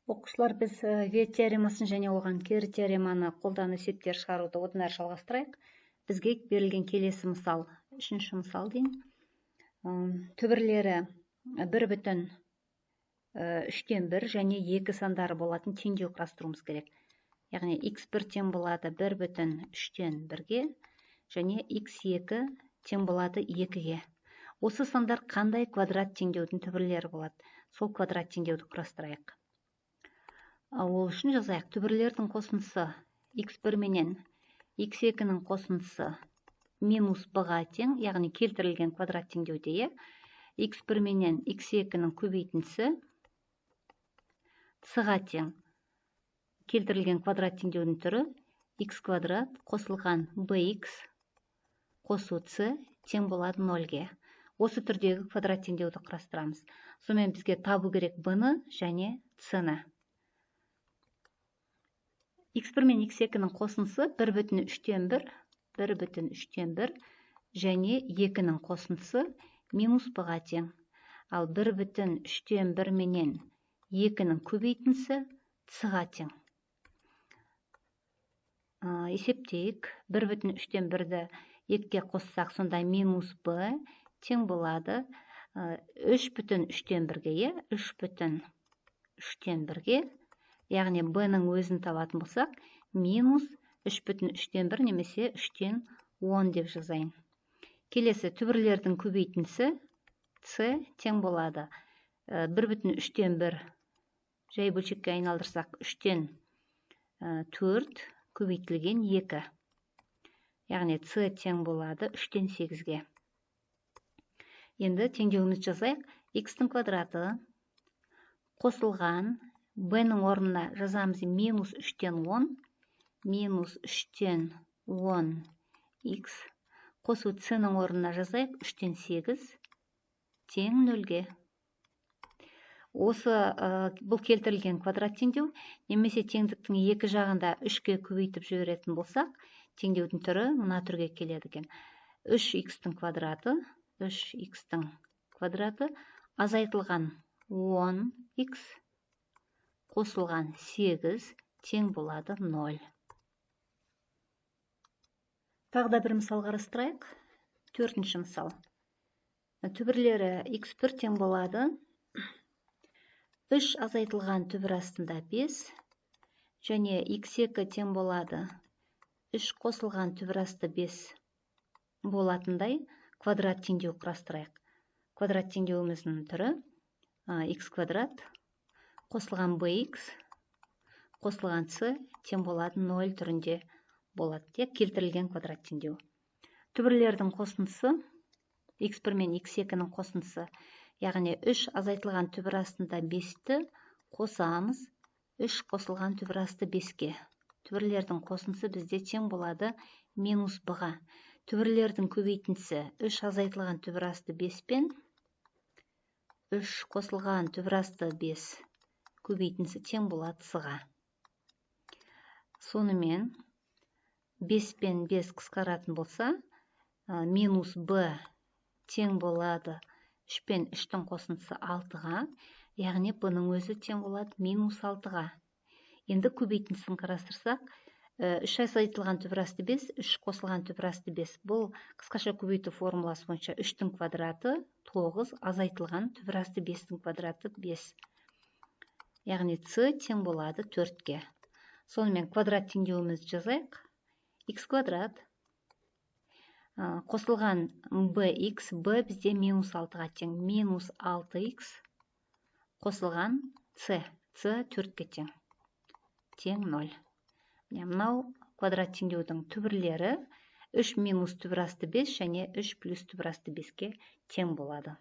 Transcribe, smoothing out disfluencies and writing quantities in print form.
Оқушылар, біз V теоремасын және оған кері теореманы қолдану есептер шығаруды одан әрі жалғастырайық. Бізге берілген келесі мысал, үшінші мысал дейін. Түбірлері 1,3/1 және 2 сандары болатын теңдеу құрастыруымыз керек. Яғни x1 тең болады 1,3/1-ге және x2 тең болады 2-ге. Осы сандар қандай квадрат теңдеудің түбірлері болады? Сол квадрат теңдеуді құрастырайық. Ол үшін жазайық. Түбірлердің қосындысы x1 менен x2-нің қосындысы минус b-ға тең, яғни келтірілген квадрат теңдеуде. x1 менен x2-нің көбейтіндісі c-ға тең. Келтірілген квадрат теңдеудің түрі x квадрат қосылған bx қосу c тең болады 0-ге. Осы түрдегі квадрат теңдеуді құрастырамыз. Сонымен бізге табу керек b-ны және c-ны. x1 мен x2-нің қосындысы 1,3/1 және 2-нің қосындысы минус b-ға тең. Ал 1,3/1 менен 2-нің көбейтіндісі c-ға тең. Есептейік. 1,3/1-ді 2-ге қоссақ, сонда минус b тең болады 3,3/1-ге, 3,3/1-ге. Яғни b-ның өзін табатын болсақ, минус 3,3/1 немесе 3,10 деп жазайын. Келесі, түбірлердің көбейтіндісі c тең болады 1,3/1 жай бөлшекке айналдырсақ 3-тен 4 көбейтілген 2. Яғни c тең болады 3-тен 8-ге. Енді теңдеуімізді жазайық. x-тің квадраты қосылған b-ның орнына жазамыз минус 3-тен 10, минус 3-тен 10 x қосу c-ның орнына жазайық 3-тен 8 тең 0-ге. Осы бұл келтірілген квадрат теңдеу, немесе теңдіктің екі жағында 3-ге көбейтіп жіберетін болсақ, теңдеудің түрі мына түрге келеді екен. 3x-тің квадраты азайтылған 10x қосылған 8 тең болады 0. Тағы да бір мысал қарастырайық. 4-ші мысал. Түбірлері x1 тең болады 3 азайтылған түбір астында 5 және x2 тең болады 3 қосылған түбір асты 5 болатындай квадрат теңдеу құрастырайық. Квадрат теңдеуіміздің түрі x квадрат қосылған bx қосылған c тең болады 0 түрінде болады. Келтірілген квадрат теңдеу. Түбірлердің қосындысы x1 мен x2-нің қосындысы, яғни 3 азайтылған түбір астында 5-ті қосамыз 3 қосылған түбір асты 5-ге. Түбірлердің қосындысы бізде тең болады минус b-ға. Түбірлердің көбейтіндісі 3 азайтылған түбір асты 5 пен 3 қосылған түбір асты 5 көбейтіндісі тең болады c-ға. Сонымен 5 пен 5 қысқаратын болса, минус b тең болады 3 пен 3-тің қосындысы 6-ға, яғни b-ның өзі тең болады минус 6-ға. Енді көбейтіндісін қарастырсақ, 3 азайтылған түбір асты 5, 3 қосылған түбір асты 5. Бұл қысқаша көбейту формуласы бойынша 3-тің квадраты 9, азайтылған түбір асты 5-тің квадраты 5. Яғни c тең болады 4-ге. Сонымен квадрат теңдеуімізді жазайық. x квадрат қосылған bx, b бізде минус 6-ға тең. Минус 6x қосылған c 4-ге тең. Тең 0. Мынау квадрат теңдеудің түбірлері 3 минус түбір асты 5 және 3 плюс түбір асты 5-ге тең болады.